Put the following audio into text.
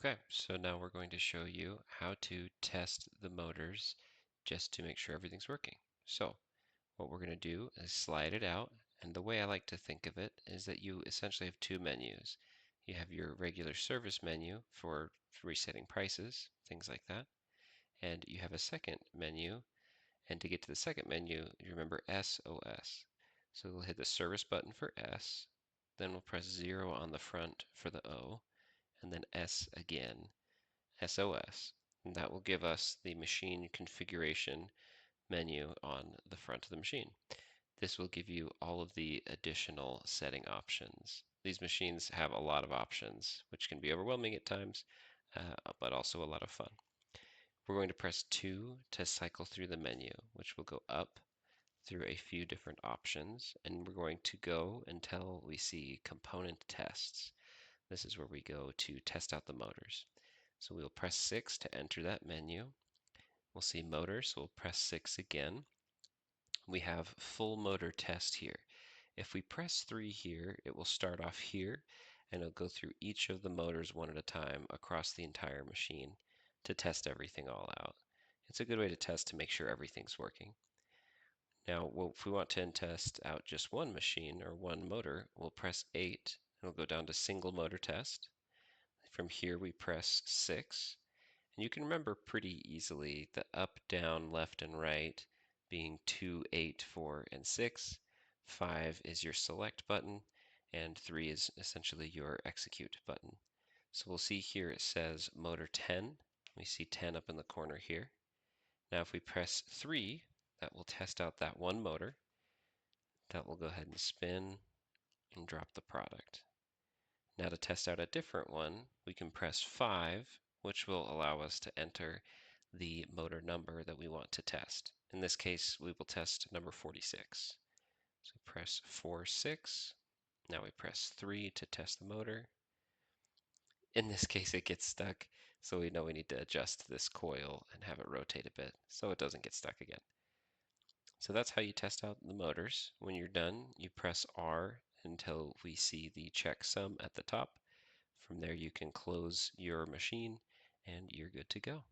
Okay, so now we're going to show you how to test the motors just to make sure everything's working. So what we're going to do is slide it out, and the way I like to think of it is that you essentially have two menus. You have your regular service menu for resetting prices, things like that, and you have a second menu, and to get to the second menu, you remember SOS. So we'll hit the service button for S, then we'll press 0 on the front for the O, and then S again. SOS, and that will give us the machine configuration menu on the front of the machine. This will give you all of the additional setting options. These machines have a lot of options, which can be overwhelming at times, but also a lot of fun. We're going to press 2 to cycle through the menu, which will go up through a few different options, and we're going to go until we see component tests. This is where we go to test out the motors. So we'll press 6 to enter that menu. We'll see motor, so we'll press 6 again. We have full motor test here. If we press 3 here, it will start off here, and it'll go through each of the motors one at a time across the entire machine to test everything all out. It's a good way to test to make sure everything's working. Now, if we want to test out just one machine or one motor, we'll press 8, and we'll go down to single motor test. From here, we press 6. And you can remember pretty easily the up, down, left, and right being 2, 8, 4, and 6. 5 is your select button, and 3 is essentially your execute button. So we'll see here it says motor 10. We see 10 up in the corner here. Now if we press 3, that will test out that one motor. That will go ahead and spin and drop the product. Now to test out a different one, we can press 5, which will allow us to enter the motor number that we want to test. In this case, we will test number 46. So press 4, 6. Now we press 3 to test the motor. In this case, it gets stuck, so we know we need to adjust this coil and have it rotate a bit so it doesn't get stuck again. So that's how you test out the motors. When you're done, you press R until we see the checksum at the top. From there, you can close your machine and you're good to go.